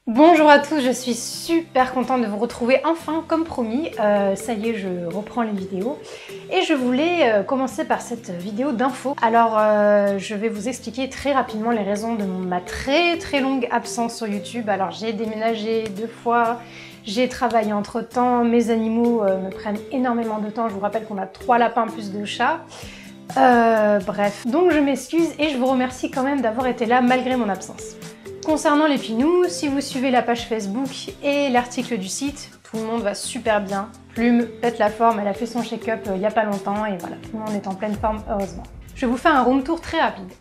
Bonjour à tous, je suis super contente de vous retrouver enfin comme promis. Ça y est, je reprends les vidéos et je voulais commencer par cette vidéo d'info. Alors je vais vous expliquer très rapidement les raisons de ma très longue absence sur YouTube. Alors j'ai déménagé 2 fois, j'ai travaillé entre temps, mes animaux me prennent énormément de temps. Je vous rappelle qu'on a 3 lapins plus 2 chats. Bref, donc je m'excuse et je vous remercie quand même d'avoir été là malgré mon absence. Concernant les pinous, si vous suivez la page Facebook et l'article du site, tout le monde va super bien. Plume pète la forme, elle a fait son check-up il n'y a pas longtemps et voilà, tout le monde est en pleine forme heureusement. Je vais vous faire un room tour très rapide.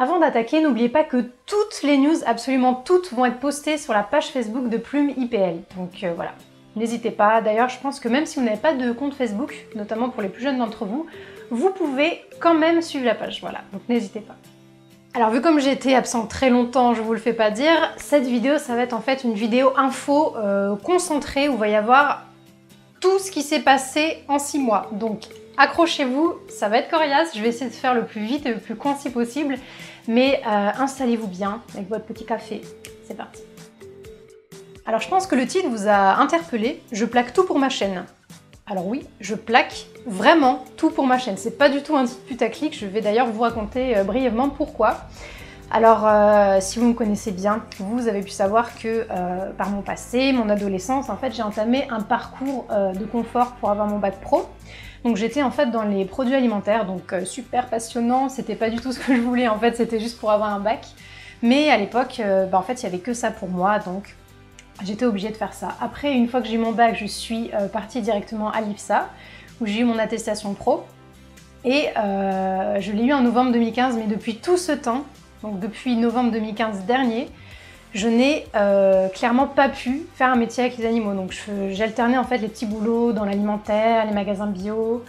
Avant d'attaquer, n'oubliez pas que toutes les news, absolument toutes, vont être postées sur la page Facebook de Plume IPL. Donc voilà, n'hésitez pas. D'ailleurs, je pense que même si vous n'avez pas de compte Facebook, notamment pour les plus jeunes d'entre vous, vous pouvez quand même suivre la page. Voilà, donc n'hésitez pas. Alors vu comme j'ai été absente très longtemps, je vous le fais pas dire, cette vidéo, ça va être en fait une vidéo info concentrée où il va y avoir tout ce qui s'est passé en 6 mois. Donc accrochez-vous, ça va être coriace, je vais essayer de faire le plus vite et le plus concis possible, mais installez-vous bien avec votre petit café, c'est parti. Alors je pense que le titre vous a interpellé, je plaque tout pour ma chaîne. Alors oui, je plaque vraiment tout pour ma chaîne, c'est pas du tout un titre putaclic, je vais d'ailleurs vous raconter brièvement pourquoi. Alors si vous me connaissez bien, vous avez pu savoir que par mon passé, mon adolescence, en fait j'ai entamé un parcours de confort pour avoir mon bac pro. Donc j'étais en fait dans les produits alimentaires, donc super passionnant, c'était pas du tout ce que je voulais en fait, c'était juste pour avoir un bac. Mais à l'époque, en fait il y avait que ça pour moi, donc j'étais obligée de faire ça. Après, une fois que j'ai eu mon bac, je suis partie directement à l'IPSA, où j'ai eu mon attestation pro. Et je l'ai eu en novembre 2015, mais depuis tout ce temps, donc depuis novembre 2015 dernier, je n'ai clairement pas pu faire un métier avec les animaux. Donc j'alternais en fait les petits boulots dans l'alimentaire, les magasins bio,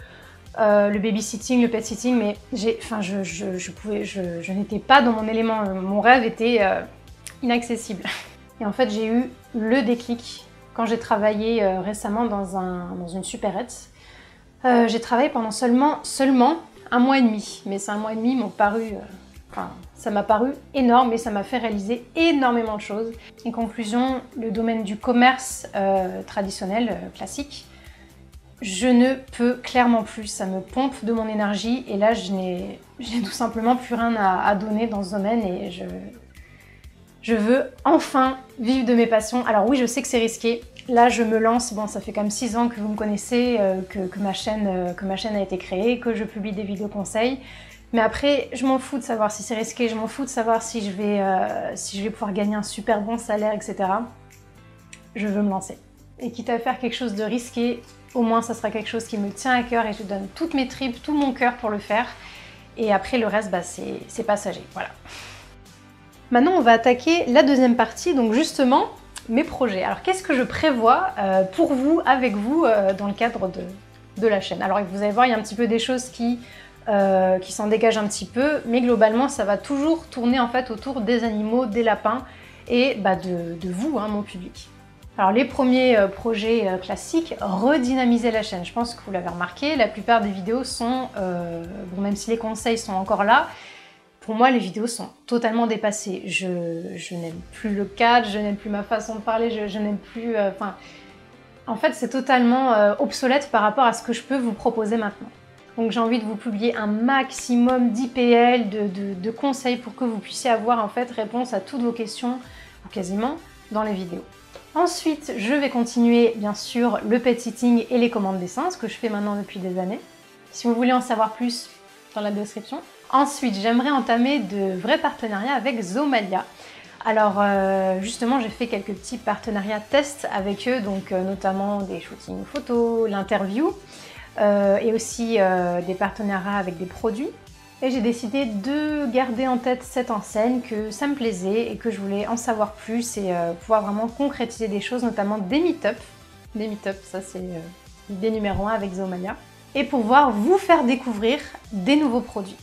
le babysitting, le pet sitting, mais je n'étais pas dans mon élément. Mon rêve était inaccessible. Et en fait j'ai eu le déclic quand j'ai travaillé récemment dans une supérette. J'ai travaillé pendant seulement 1 mois et demi, mais ces 1 mois et demi m'ont paru... ça m'a paru énorme et ça m'a fait réaliser énormément de choses. En conclusion, le domaine du commerce traditionnel, classique, je ne peux clairement plus, ça me pompe de mon énergie et là j'ai tout simplement plus rien à donner dans ce domaine et je veux enfin vivre de mes passions. Alors oui, je sais que c'est risqué, là je me lance, bon ça fait quand même 6 ans que vous me connaissez, que ma chaîne a été créée, que je publie des vidéos conseils. Mais après, je m'en fous de savoir si c'est risqué, je m'en fous de savoir si je vais pouvoir gagner un super bon salaire, etc. Je veux me lancer. Et quitte à faire quelque chose de risqué, au moins ça sera quelque chose qui me tient à cœur et je donne toutes mes tripes, tout mon cœur pour le faire. Et après le reste, c'est passager, voilà. Maintenant, on va attaquer la deuxième partie, donc justement, mes projets. Alors, qu'est-ce que je prévois pour vous, avec vous, dans le cadre de la chaîne? Alors, vous allez voir, il y a un petit peu des choses qui s'en dégagent un petit peu, mais globalement, ça va toujours tourner en fait autour des animaux, des lapins et de vous, hein, mon public. Alors, les premiers projets classiques, redynamiser la chaîne. Je pense que vous l'avez remarqué, la plupart des vidéos sont, bon, même si les conseils sont encore là, pour moi, les vidéos sont totalement dépassées. Je n'aime plus le cadre, je n'aime plus ma façon de parler, je n'aime plus... En fait, c'est totalement obsolète par rapport à ce que je peux vous proposer maintenant. Donc j'ai envie de vous publier un maximum d'IPL, de conseils pour que vous puissiez avoir en fait réponse à toutes vos questions, ou quasiment, dans les vidéos. Ensuite, je vais continuer bien sûr le pet sitting et les commandes d'essence, ce que je fais maintenant depuis des années. Si vous voulez en savoir plus, dans la description. Ensuite, j'aimerais entamer de vrais partenariats avec Zomalia. Alors justement, j'ai fait quelques petits partenariats tests avec eux, donc notamment des shootings photos, l'interview, et aussi des partenariats avec des produits. Et j'ai décidé de garder en tête cette enseigne, que ça me plaisait et que je voulais en savoir plus et pouvoir vraiment concrétiser des choses, notamment des meet-up. Des meet-up, ça c'est l'idée numéro 1 avec Zomalia. Et pouvoir vous faire découvrir des nouveaux produits.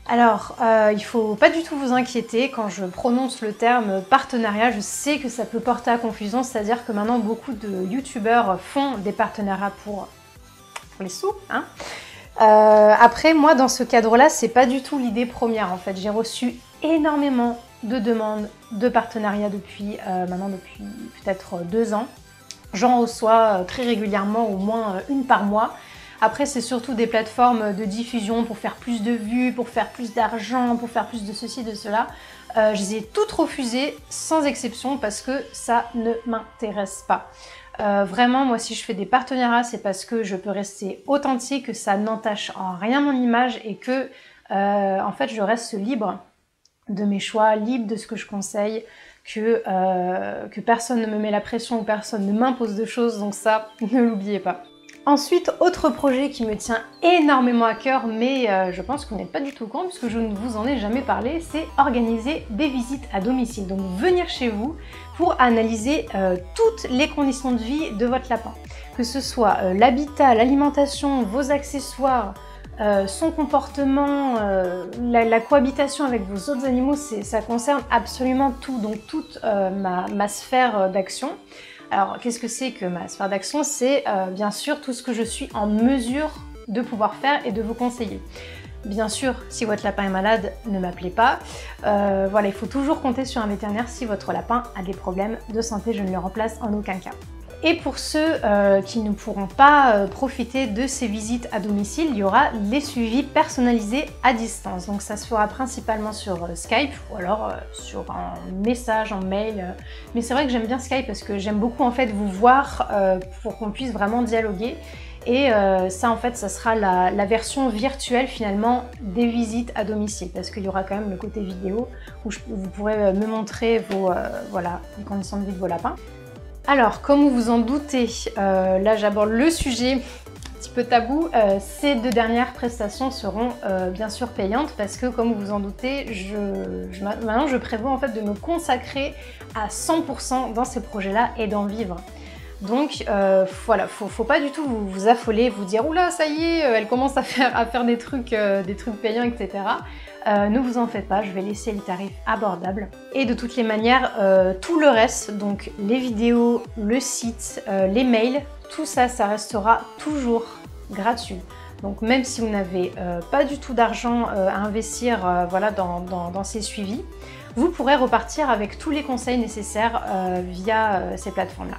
Alors, il ne faut pas du tout vous inquiéter quand je prononce le terme partenariat, je sais que ça peut porter à confusion, c'est-à-dire que maintenant beaucoup de youtubeurs font des partenariats pour les sous, hein. Après, moi dans ce cadre-là, c'est pas du tout l'idée première en fait. J'ai reçu énormément de demandes de partenariat depuis peut-être 2 ans. J'en reçois très régulièrement, au moins une par mois. Après, c'est surtout des plateformes de diffusion pour faire plus de vues, pour faire plus d'argent, pour faire plus de ceci, de cela. Je les ai toutes refusées, sans exception, parce que ça ne m'intéresse pas. Vraiment, moi, si je fais des partenariats, c'est parce que je peux rester authentique, que ça n'entache en rien mon image et que, en fait, je reste libre de mes choix, libre de ce que je conseille, que personne ne me met la pression ou personne ne m'impose de choses, donc ça, ne l'oubliez pas. Ensuite, autre projet qui me tient énormément à cœur, mais je pense que vous n'êtes pas du tout au courant puisque je ne vous en ai jamais parlé, c'est organiser des visites à domicile. Donc venir chez vous pour analyser toutes les conditions de vie de votre lapin. Que ce soit l'habitat, l'alimentation, vos accessoires, son comportement, la cohabitation avec vos autres animaux, ça concerne absolument tout, donc toute ma sphère d'action. Alors, qu'est-ce que c'est que ma sphère d'action? C'est bien sûr tout ce que je suis en mesure de pouvoir faire et de vous conseiller. Bien sûr, si votre lapin est malade, ne m'appelez pas. Voilà, il faut toujours compter sur un vétérinaire si votre lapin a des problèmes de santé, je ne le remplace en aucun cas. Et pour ceux qui ne pourront pas profiter de ces visites à domicile, il y aura les suivis personnalisés à distance. Donc ça se fera principalement sur Skype ou alors sur un message, en mail. Mais c'est vrai que j'aime bien Skype parce que j'aime beaucoup en fait vous voir pour qu'on puisse vraiment dialoguer. Et ça en fait, ça sera la version virtuelle finalement des visites à domicile parce qu'il y aura quand même le côté vidéo où vous pourrez me montrer voilà, les conditions de vie de vos lapins. Alors, comme vous vous en doutez, là j'aborde le sujet un petit peu tabou. Ces 2 dernières prestations seront bien sûr payantes parce que, comme vous vous en doutez, maintenant je prévois en fait de me consacrer à 100% dans ces projets-là et d'en vivre. Donc voilà, faut pas du tout vous affoler, vous dire oula ça y est, elle commence à faire des trucs payants, etc. Ne vous en faites pas, je vais laisser les tarifs abordables. Et de toutes les manières, tout le reste, donc les vidéos, le site, les mails, tout ça, ça restera toujours gratuit. Donc même si vous n'avez pas du tout d'argent à investir voilà, dans ces suivis, vous pourrez repartir avec tous les conseils nécessaires via ces plateformes-là.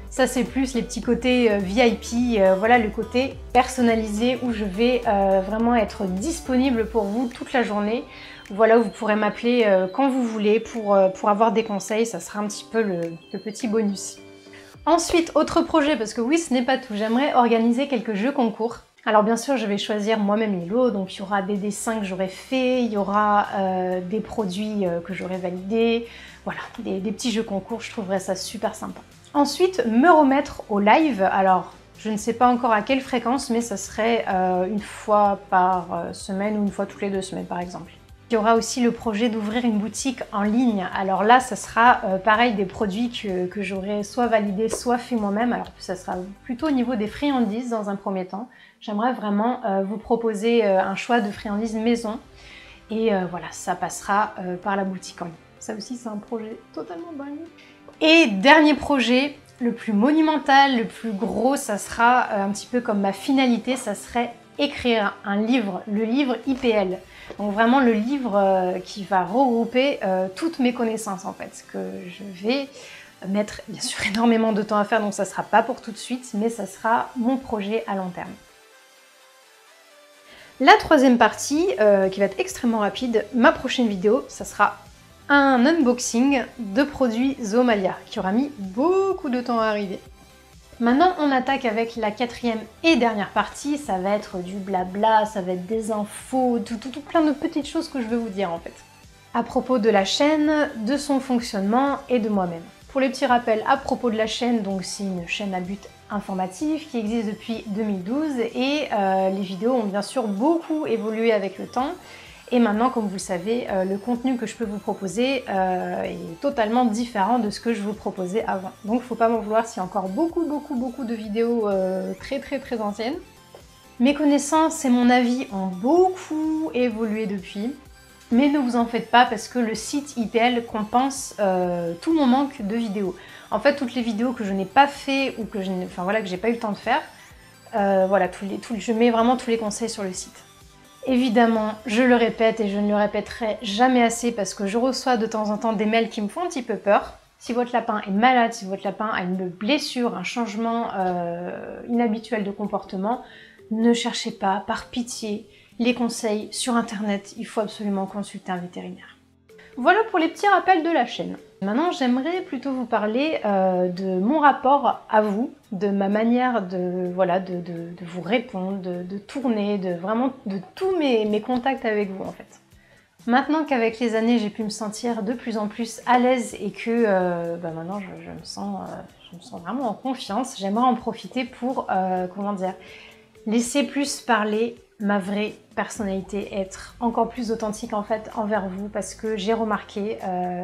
Ça c'est plus les petits côtés VIP, voilà le côté personnalisé où je vais vraiment être disponible pour vous toute la journée. Voilà où vous pourrez m'appeler quand vous voulez pour avoir des conseils, ça sera un petit peu le petit bonus. Ensuite, autre projet, parce que oui ce n'est pas tout, j'aimerais organiser quelques jeux concours. Alors bien sûr je vais choisir moi-même les lots, donc il y aura des dessins que j'aurai faits, il y aura des produits que j'aurai validés, voilà, des petits jeux concours, je trouverais ça super sympa. Ensuite, me remettre au live. Alors, je ne sais pas encore à quelle fréquence, mais ça serait une fois par semaine ou une fois toutes les 2 semaines, par exemple. Il y aura aussi le projet d'ouvrir une boutique en ligne. Alors là, ça sera pareil, des produits que j'aurai soit validés, soit fait moi-même. Alors ça sera plutôt au niveau des friandises dans un premier temps. J'aimerais vraiment vous proposer un choix de friandises maison. Et voilà, ça passera par la boutique en ligne. Ça aussi, c'est un projet totalement dingue. Et dernier projet, le plus monumental, le plus gros, ça sera un petit peu comme ma finalité, ça serait écrire un livre, le livre IPL. Donc vraiment le livre qui va regrouper toutes mes connaissances en fait, que je vais mettre bien sûr énormément de temps à faire, donc ça sera pas pour tout de suite, mais ça sera mon projet à long terme. La troisième partie, qui va être extrêmement rapide, ma prochaine vidéo, ça sera un unboxing de produits Zoomalia, qui aura mis beaucoup de temps à arriver. Maintenant, on attaque avec la quatrième et dernière partie, ça va être du blabla, ça va être des infos, tout plein de petites choses que je vais vous dire en fait. À propos de la chaîne, de son fonctionnement et de moi-même. Pour les petits rappels à propos de la chaîne, donc c'est une chaîne à but informatif qui existe depuis 2012 et les vidéos ont bien sûr beaucoup évolué avec le temps. Et maintenant, comme vous le savez, le contenu que je peux vous proposer est totalement différent de ce que je vous proposais avant. Donc faut pas m'en vouloir s'il y a encore beaucoup de vidéos très anciennes. Mes connaissances et mon avis ont beaucoup évolué depuis. Mais ne vous en faites pas parce que le site IPL compense tout mon manque de vidéos. En fait, toutes les vidéos que je n'ai pas fait ou que j'ai pas eu le temps de faire, voilà, je mets vraiment tous les conseils sur le site. Évidemment, je le répète et je ne le répéterai jamais assez parce que je reçois de temps en temps des mails qui me font un petit peu peur. Si votre lapin est malade, si votre lapin a une blessure, un changement inhabituel de comportement, ne cherchez pas, par pitié, les conseils sur internet, il faut absolument consulter un vétérinaire. Voilà pour les petits rappels de la chaîne. Maintenant, j'aimerais plutôt vous parler de mon rapport à vous, de ma manière de vous répondre, de tourner, de tous mes contacts avec vous en fait. Maintenant qu'avec les années, j'ai pu me sentir de plus en plus à l'aise et que maintenant je me sens vraiment en confiance, j'aimerais en profiter pour, laisser plus parler ma vraie personnalité, être encore plus authentique en fait envers vous parce que j'ai remarqué,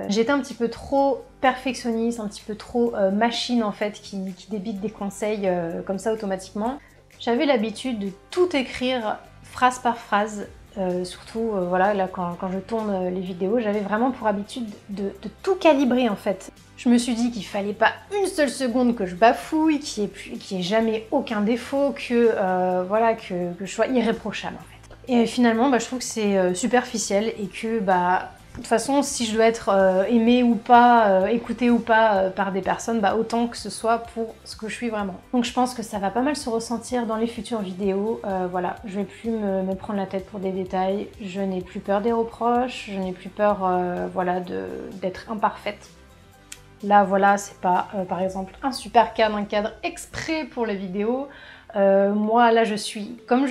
j'étais un petit peu trop perfectionniste, un petit peu trop machine en fait qui débite des conseils comme ça automatiquement. J'avais l'habitude de tout écrire phrase par phrase, surtout voilà, là quand je tourne les vidéos, j'avais vraiment pour habitude de tout calibrer en fait. Je me suis dit qu'il fallait pas une seule seconde que je bafouille, qu'il n'y ait jamais aucun défaut, que je sois irréprochable en fait. Et finalement, je trouve que c'est superficiel et que de toute façon, si je dois être aimée ou pas, écoutée ou pas par des personnes, autant que ce soit pour ce que je suis vraiment. Donc je pense que ça va pas mal se ressentir dans les futures vidéos. Voilà, je vais plus me prendre la tête pour des détails, je n'ai plus peur des reproches, je n'ai plus peur d'être imparfaite. Là, voilà, c'est pas, par exemple, un super cadre, un cadre exprès pour la vidéo. Moi, là, je suis, comme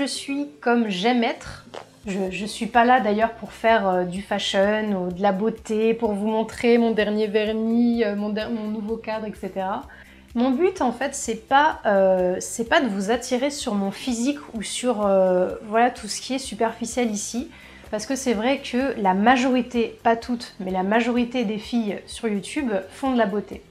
j'aime être. Je suis pas là, d'ailleurs, pour faire du fashion ou de la beauté, pour vous montrer mon dernier vernis, mon nouveau cadre, etc. Mon but, en fait, c'est pas de vous attirer sur mon physique ou sur, tout ce qui est superficiel ici. Parce que c'est vrai que la majorité, pas toutes, mais la majorité des filles sur YouTube font de la beauté.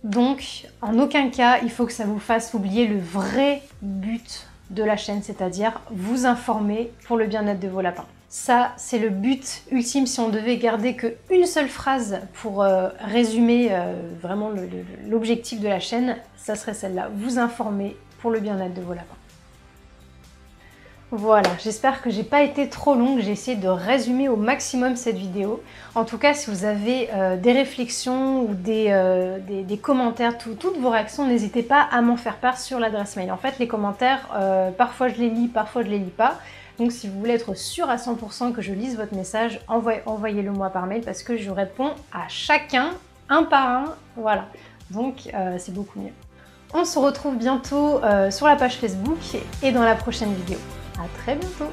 Donc, en aucun cas, il faut que ça vous fasse oublier le vrai but de la chaîne, c'est-à-dire vous informer pour le bien-être de vos lapins. Ça, c'est le but ultime. Si on devait garder qu'une seule phrase pour résumer vraiment l'objectif de la chaîne, ça serait celle-là, vous informer pour le bien-être de vos lapins. Voilà, j'espère que j'ai pas été trop longue, j'ai essayé de résumer au maximum cette vidéo. En tout cas, si vous avez des réflexions ou des commentaires, toutes vos réactions, n'hésitez pas à m'en faire part sur l'adresse mail. En fait, les commentaires, parfois je les lis, parfois je les lis pas. Donc si vous voulez être sûr à 100% que je lise votre message, envoyez-le moi par mail parce que je réponds à chacun, un par un, voilà. Donc c'est beaucoup mieux. On se retrouve bientôt sur la page Facebook et dans la prochaine vidéo. À très bientôt!